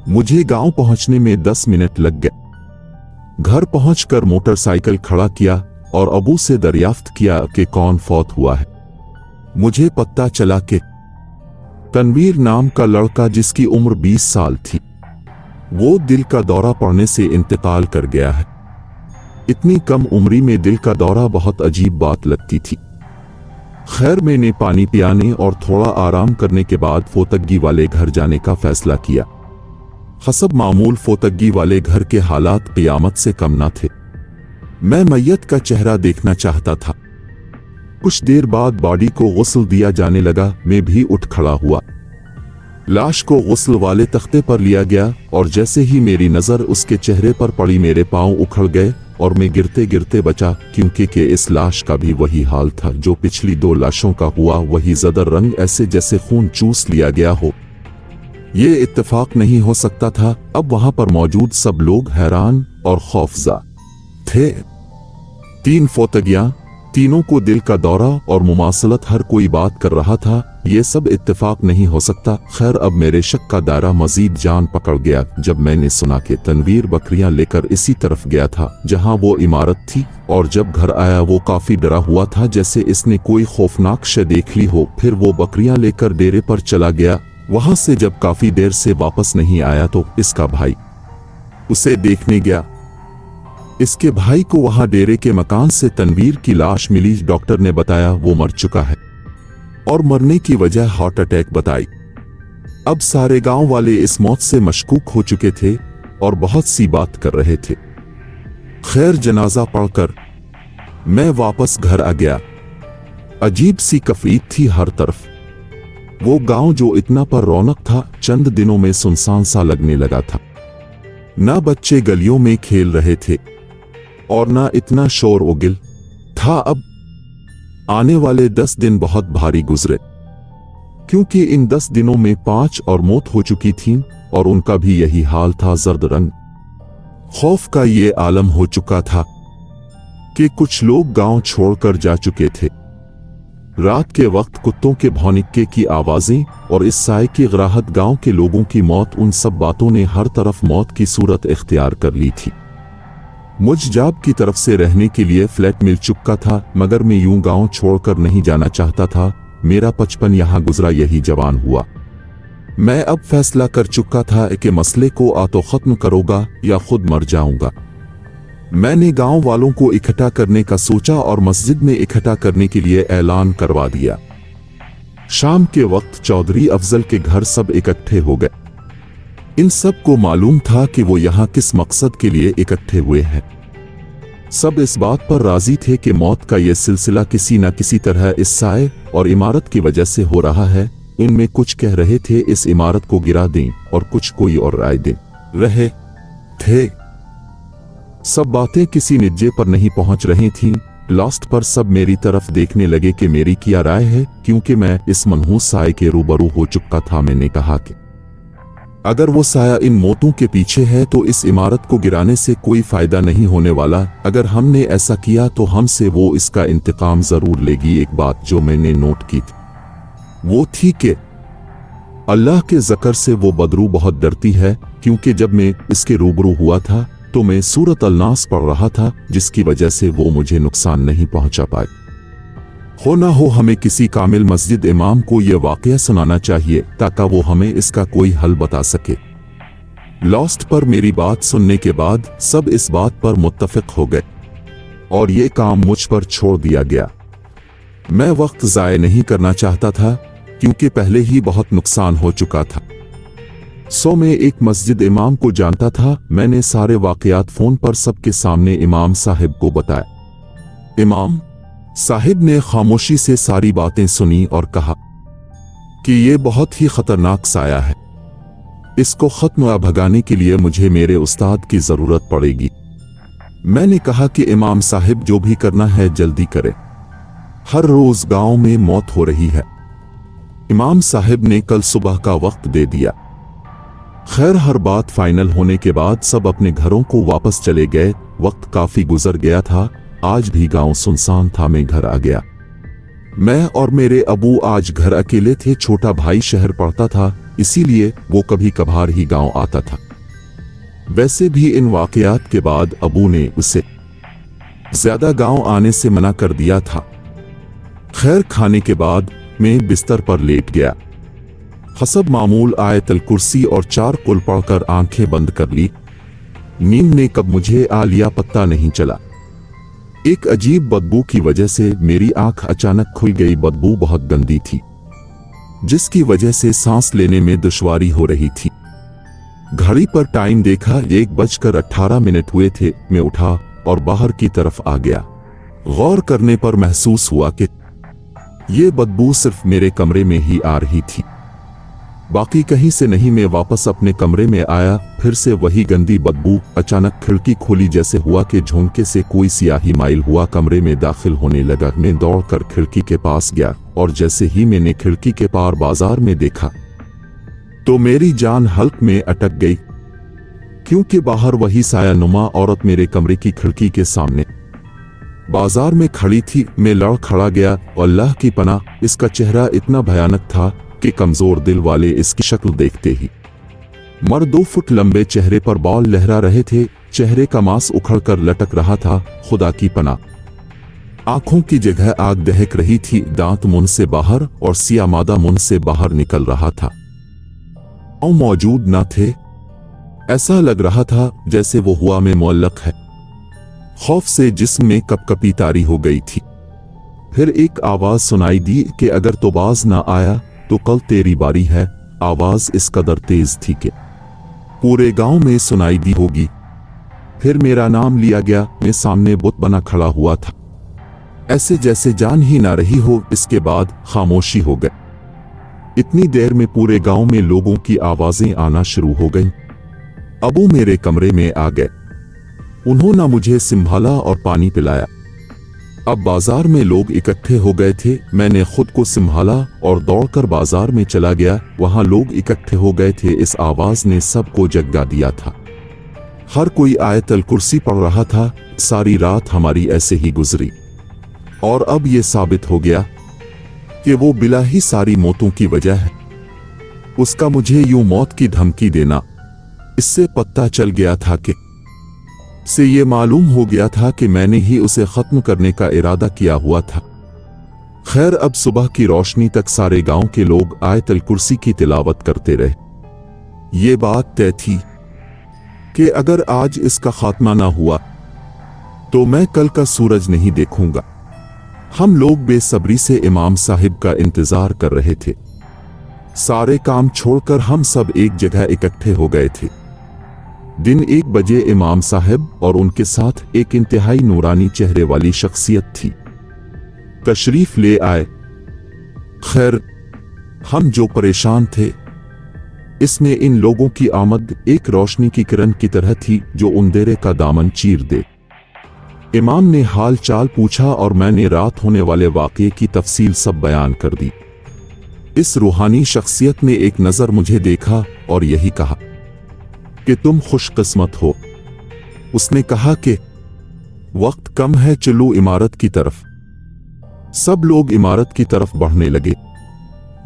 मुझे गांव पहुंचने में 10 मिनट लग गए। घर पहुंचकर मोटरसाइकिल खड़ा किया और अबू से दरियाफ्त किया कि कौन फौत हुआ है। मुझे पता चला कि तनवीर नाम का लड़का, जिसकी उम्र 20 साल थी, वो दिल का दौरा पड़ने से इंतकाल कर गया है। इतनी कम उम्री में दिल का दौरा बहुत अजीब बात लगती थी। खैर, मैंने पानी पियाने और थोड़ा आराम करने के बाद फोतग्गी वाले घर जाने का फैसला किया। हसब मामूल फोतग्गी वाले घर के हालात क़ियामत से कम न थे। मैं मैयत का चेहरा देखना चाहता था। कुछ देर बाद बॉडी को गुस्ल दिया जाने लगा। मैं भी उठ खड़ा हुआ। लाश को गुस्ल वाले तख्ते पर लिया गया और जैसे ही मेरी नज़र उसके चेहरे पर पड़ी, मेरे पांव उखड़ गए और मैं गिरते गिरते बचा, क्योंकि इस लाश का भी वही हाल था जो पिछली 2 लाशों का हुआ। वही ज़दर रंग, ऐसे जैसे खून चूस लिया गया हो। ये इत्तेफाक नहीं हो सकता था। अब वहां पर मौजूद सब लोग हैरान और खौफज़दा थे। 3 फोतगियां, तीनों को दिल का दौरा और मुमासलत, हर कोई बात कर रहा था। ये सब इत्तेफाक नहीं हो सकता। खैर, अब मेरे शक का दायरा मजीद जान पकड़ गया जब मैंने सुना कि तनवीर बकरियां लेकर इसी तरफ गया था जहां वो इमारत थी, और जब घर आया वो काफी डरा हुआ था, जैसे इसने कोई खौफनाक शय देख ली हो। फिर वो बकरियां लेकर डेरे पर चला गया। वहां से जब काफी देर से वापस नहीं आया तो इसका भाई उसे देखने गया। इसके भाई को वहां डेरे के मकान से तनवीर की लाश मिली। डॉक्टर ने बताया वो मर चुका है और मरने की वजह हार्ट अटैक बताई। अब सारे गांव वाले इस मौत से मशकूक हो चुके थे और बहुत सी बात कर रहे थे। खैर, जनाजा पढ़कर मैं वापस घर आ गया। अजीब सी कफीत थी हर तरफ। वो गांव जो इतना पर रौनक था, चंद दिनों में सुनसान सा लगने लगा था। ना बच्चे गलियों में खेल रहे थे और ना इतना शोर उगिल था। अब आने वाले 10 दिन बहुत भारी गुजरे, क्योंकि इन 10 दिनों में 5 और मौत हो चुकी थीं और उनका भी यही हाल था। जर्द रंग खौफ का ये आलम हो चुका था कि कुछ लोग गांव छोड़कर जा चुके थे। रात के वक्त कुत्तों के भौंकने की आवाजें और इस साए की गराहत, गांव के लोगों की मौत, उन सब बातों ने हर तरफ मौत की सूरत इख्तियार कर ली थी। मुझ जाब की तरफ से रहने के लिए फ्लैट मिल चुका था, मगर मैं यूं गांव छोड़कर नहीं जाना चाहता था। मेरा 55 यहां गुजरा, यही जवान हुआ। मैं अब फैसला कर चुका था कि मसले को आ तो खत्म करूंगा या खुद मर जाऊंगा। मैंने गांव वालों को इकट्ठा करने का सोचा और मस्जिद में इकट्ठा करने के लिए ऐलान करवा दिया। शाम के वक्त चौधरी अफजल के घर सब इकट्ठे हो गए। इन सब को मालूम था कि वो यहाँ किस मकसद के लिए इकट्ठे हुए हैं। सब इस बात पर राजी थे कि मौत का ये सिलसिला किसी न किसी तरह इस साए और इमारत की वजह से हो रहा है। इनमें कुछ कह रहे थे इस इमारत को गिरा दें और कुछ कोई और राय दे रहे थे। सब बातें किसी नतीजे पर नहीं पहुंच रही थीं। लास्ट पर सब मेरी तरफ देखने लगे कि मेरी क्या राय है, क्योंकि मैं इस मनहूस साए के रूबरू हो चुका था। मैंने कहा कि अगर वो साया इन मौतों के पीछे है तो इस इमारत को गिराने से कोई फायदा नहीं होने वाला। अगर हमने ऐसा किया तो हमसे वो इसका इंतकाम जरूर लेगी। एक बात जो मैंने नोट की थी वो थी कि अल्लाह के ज़िक्र से वो बदरू बहुत डरती है, क्योंकि जब मैं इसके रूबरू हुआ था तो मैं सूरत अल-नास पढ़ रहा था, जिसकी वजह से वो मुझे नुकसान नहीं पहुंचा पाए। हो ना हो हमें किसी कामिल मस्जिद इमाम को यह वाकया सुनाना चाहिए ताकि वो हमें इसका कोई हल बता सके। लास्ट पर मेरी बात सुनने के बाद सब इस बात पर मुत्तफिक हो गए और ये काम मुझ पर छोड़ दिया गया। मैं वक्त ज़ाय नहीं करना चाहता था, क्योंकि पहले ही बहुत नुकसान हो चुका था। सो मैं एक मस्जिद इमाम को जानता था। मैंने सारे वाकयात फोन पर सबके सामने इमाम साहिब को बताया। इमाम साहिब ने खामोशी से सारी बातें सुनी और कहा कि ये बहुत ही खतरनाक साया है। इसको खत्म भगाने के लिए मुझे मेरे उस्ताद की जरूरत पड़ेगी। मैंने कहा कि इमाम साहिब जो भी करना है जल्दी करें, हर रोज गांव में मौत हो रही है। इमाम साहिब ने कल सुबह का वक्त दे दिया। खैर, हर बात फाइनल होने के बाद सब अपने घरों को वापस चले गए। वक्त काफी गुजर गया था। आज भी गांव सुनसान था। मैं घर आ गया। मैं और मेरे अबू आज घर अकेले थे। छोटा भाई शहर पढ़ता था। इसीलिए वो कभी कभार ही गांव आता था। वैसे भी इन वाकयात के बाद अबू ने उसे ज्यादा गांव आने से मना कर दिया था। खैर, खाने के बाद मैं बिस्तर पर लेट गया। हसब मामूल आयतल कुर्सी और 4 कुल पढ़कर आंखें बंद कर ली। नींद ने कब मुझे आ लिया पता नहीं चला। एक अजीब बदबू की वजह से मेरी आंख अचानक खुल गई। बदबू बहुत गंदी थी, जिसकी वजह से सांस लेने में दुश्वारी हो रही थी। घड़ी पर टाइम देखा, 1:18 हुए थे। मैं उठा और बाहर की तरफ आ गया। गौर करने पर महसूस हुआ कि ये बदबू सिर्फ मेरे कमरे में ही आ रही थी, बाकी कहीं से नहीं। मैं वापस अपने कमरे में आया, फिर से वही गंदी बदबू। अचानक खिड़की खोली, जैसे हुआ कि झोंके से कोई सियाही माइल हुआ कमरे में दाखिल होने लगा। मैं दौड़कर खिड़की के पास गया और जैसे ही मैंने खिड़की के पार बाजार में देखा तो मेरी जान हल्क में अटक गई, क्योंकि बाहर वही सायानुमा औरत मेरे कमरे की खिड़की के सामने बाजार में खड़ी थी। मैं लड़ खड़ा गया। अल्लाह की पनाह, इसका चेहरा इतना भयानक था कि कमजोर दिल वाले इसकी शक्ल देखते ही मर। 2 फुट लंबे चेहरे पर बाल लहरा रहे थे, चेहरे का मांस उखड़कर लटक रहा था। खुदा की पनाह, आंखों की जगह आग दहक रही थी। दांत मुंह से बाहर और सिया मादा मुंह से बाहर निकल रहा था। मौजूद न थे। ऐसा लग रहा था जैसे वो हुआ में मुअल्लक है। खौफ से जिस्म में कपकपी तारी हो गई थी। फिर एक आवाज सुनाई दी कि अगर तो बाज ना आया तो कल तेरी बारी है। आवाज इस कदर तेज थी कि पूरे गांव में सुनाई दी होगी। फिर मेरा नाम लिया गया। मैं सामने बुत बना खड़ा हुआ था, ऐसे जैसे जान ही ना रही हो। इसके बाद खामोशी हो गई। इतनी देर में पूरे गांव में लोगों की आवाजें आना शुरू हो गईं। अबू मेरे कमरे में आ गए। उन्होंने मुझे संभाला और पानी पिलाया। अब बाजार में लोग इकट्ठे हो गए थे। मैंने खुद को संभाला और दौड़कर बाजार में चला गया। वहां लोग इकट्ठे हो गए थे। इस आवाज ने सबको जगा दिया था। हर कोई आयतल कुर्सी पढ़ रहा था। सारी रात हमारी ऐसे ही गुजरी और अब यह साबित हो गया कि वो बिला ही सारी मौतों की वजह है। उसका मुझे यूं मौत की धमकी देना, इससे पता चल गया था कि से ये मालूम हो गया था कि मैंने ही उसे खत्म करने का इरादा किया हुआ था। खैर, अब सुबह की रोशनी तक सारे गांव के लोग आयतल कुर्सी की तिलावत करते रहे। ये बात तय थी कि अगर आज इसका खात्मा ना हुआ तो मैं कल का सूरज नहीं देखूंगा। हम लोग बेसब्री से इमाम साहिब का इंतजार कर रहे थे। सारे काम छोड़कर हम सब एक जगह इकट्ठे हो गए थे। दिन 1 बजे इमाम साहब और उनके साथ एक इंतहाई नूरानी चेहरे वाली शख्सियत थी, तशरीफ ले आए। खैर, हम जो परेशान थे, इसमें इन लोगों की आमद एक रोशनी की किरण की तरह थी जो अंधेरे का दामन चीर दे। इमाम ने हाल चाल पूछा और मैंने रात होने वाले वाक़ये की तफसील सब बयान कर दी। इस रूहानी शख्सियत ने एक नज़र मुझे देखा और यही कहा कि तुम खुशकिस्मत हो। उसने कहा कि वक्त कम है, चलो इमारत की तरफ। सब लोग इमारत की तरफ बढ़ने लगे।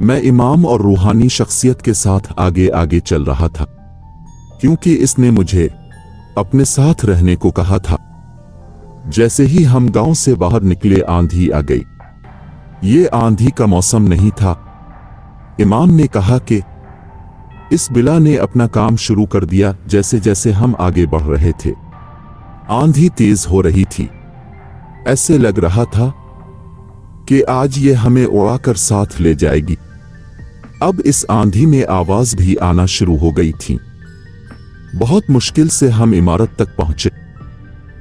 मैं इमाम और रूहानी शख्सियत के साथ आगे आगे चल रहा था, क्योंकि इसने मुझे अपने साथ रहने को कहा था। जैसे ही हम गांव से बाहर निकले, आंधी आ गई। ये आंधी का मौसम नहीं था। इमाम ने कहा कि इस बिला ने अपना काम शुरू कर दिया। जैसे जैसे हम आगे बढ़ रहे थे, आंधी तेज हो रही थी। ऐसे लग रहा था कि आज ये हमें उड़ाकर साथ ले जाएगी। अब इस आंधी में आवाज भी आना शुरू हो गई थी। बहुत मुश्किल से हम इमारत तक पहुंचे।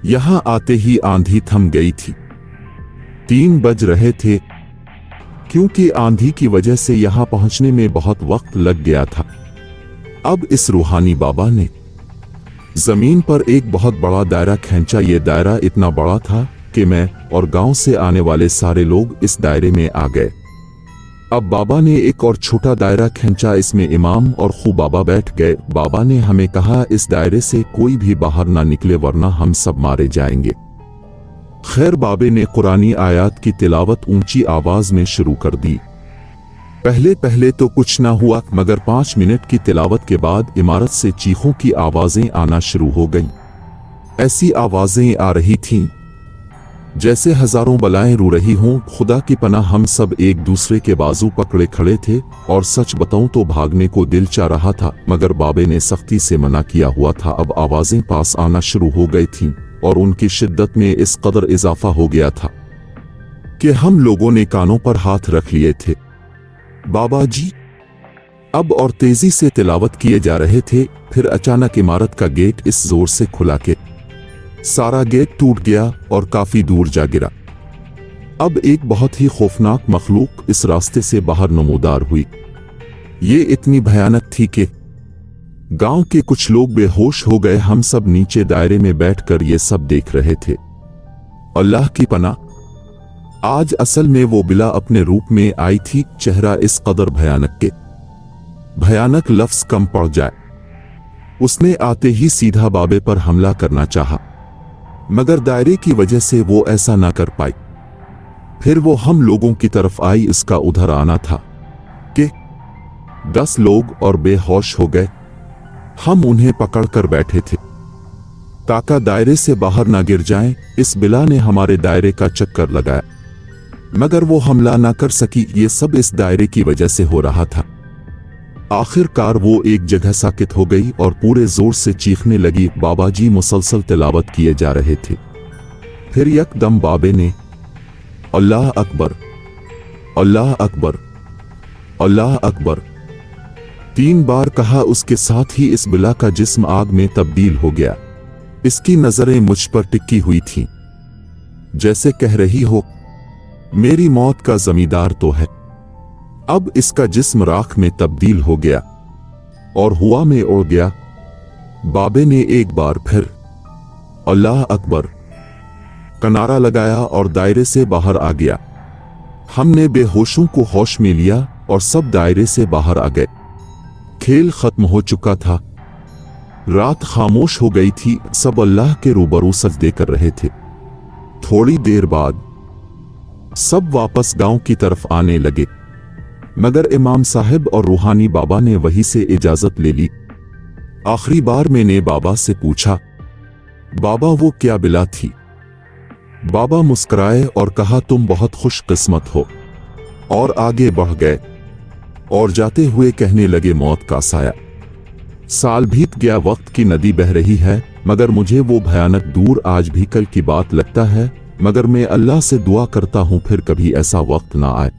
यहां आते ही आंधी थम गई थी। 3 बज रहे थे, क्योंकि आंधी की वजह से यहां पहुंचने में बहुत वक्त लग गया था। अब इस रूहानी बाबा ने जमीन पर एक बहुत बड़ा दायरा खींचा। ये दायरा इतना बड़ा था कि मैं और गांव से आने वाले सारे लोग इस दायरे में आ गए। अब बाबा ने एक और छोटा दायरा खींचा, इसमें इमाम और खू बाबा बैठ गए। बाबा ने हमें कहा, इस दायरे से कोई भी बाहर ना निकले वरना हम सब मारे जाएंगे। खैर, बाबे ने कुरानी आयात की तिलावत ऊंची आवाज में शुरू कर दी। पहले पहले तो कुछ ना हुआ, मगर 5 मिनट की तिलावत के बाद इमारत से चीखों की आवाजें आना शुरू हो गईं। ऐसी आवाजें आ रही थीं जैसे हजारों बलाएं रू रही हों। खुदा की पनाह, हम सब एक दूसरे के बाजू पकड़े खड़े थे और सच बताऊं तो भागने को दिल चाह रहा था, मगर बाबे ने सख्ती से मना किया हुआ था। अब आवाजें पास आना शुरू हो गई थीं और उनकी शिद्दत में इस कदर इजाफा हो गया था कि हम लोगों ने कानों पर हाथ रख लिए थे। बाबा जी अब और तेजी से तिलावत किए जा रहे थे। फिर अचानक इमारत का गेट इस जोर से खुला कि सारा गेट टूट गया और काफी दूर जा गिरा। अब एक बहुत ही खौफनाक मखलूक इस रास्ते से बाहर नमूदार हुई। ये इतनी भयानक थी कि गांव के कुछ लोग बेहोश हो गए। हम सब नीचे दायरे में बैठकर ये सब देख रहे थे। अल्लाह की पनाह, आज असल में वो बिला अपने रूप में आई थी। चेहरा इस कदर भयानक के भयानक लफ्ज कम पड़ जाए। उसने आते ही सीधा बाबे पर हमला करना चाहा, मगर दायरे की वजह से वो ऐसा ना कर पाई। फिर वो हम लोगों की तरफ आई। इसका उधर आना था कि 10 लोग और बेहोश हो गए। हम उन्हें पकड़कर बैठे थे ताकि दायरे से बाहर ना गिर जाएं। इस बिला ने हमारे दायरे का चक्कर लगाया, मगर वो हमला ना कर सकी। ये सब इस दायरे की वजह से हो रहा था। आखिरकार वो एक जगह साकित हो गई और पूरे जोर से चीखने लगी। बाबा जी मुसलसल तिलावत किए जा रहे थे। फिर यकदम बाबे ने अल्लाह अकबर, अल्लाह अकबर, अल्लाह अकबर 3 बार कहा। उसके साथ ही इस बिला का जिस्म आग में तब्दील हो गया। इसकी नजरें मुझ पर टिकी हुई थीं, जैसे कह रही हो मेरी मौत का जमींदार तो है। अब इसका जिस्म राख में तब्दील हो गया और हुआ में उड़ गया। बाबे ने एक बार फिर अल्लाह अकबर का नारा लगाया और दायरे से बाहर आ गया। हमने बेहोशों को होश में लिया और सब दायरे से बाहर आ गए। खेल खत्म हो चुका था। रात खामोश हो गई थी। सब अल्लाह के रूबरू सजदे कर रहे थे। थोड़ी देर बाद सब वापस गांव की तरफ आने लगे, मगर इमाम साहब और रूहानी बाबा ने वहीं से इजाजत ले ली। आखिरी बार मैंने बाबा से पूछा, बाबा वो क्या बिला थी? बाबा मुस्कुराए और कहा, तुम बहुत खुशकिस्मत हो, और आगे बढ़ गए और जाते हुए कहने लगे, मौत का साया। साल बीत गया, वक्त की नदी बह रही है, मगर मुझे वो भयानक दूर आज भी कल की बात लगता है। मगर मैं अल्लाह से दुआ करता हूं फिर कभी ऐसा वक्त ना आए।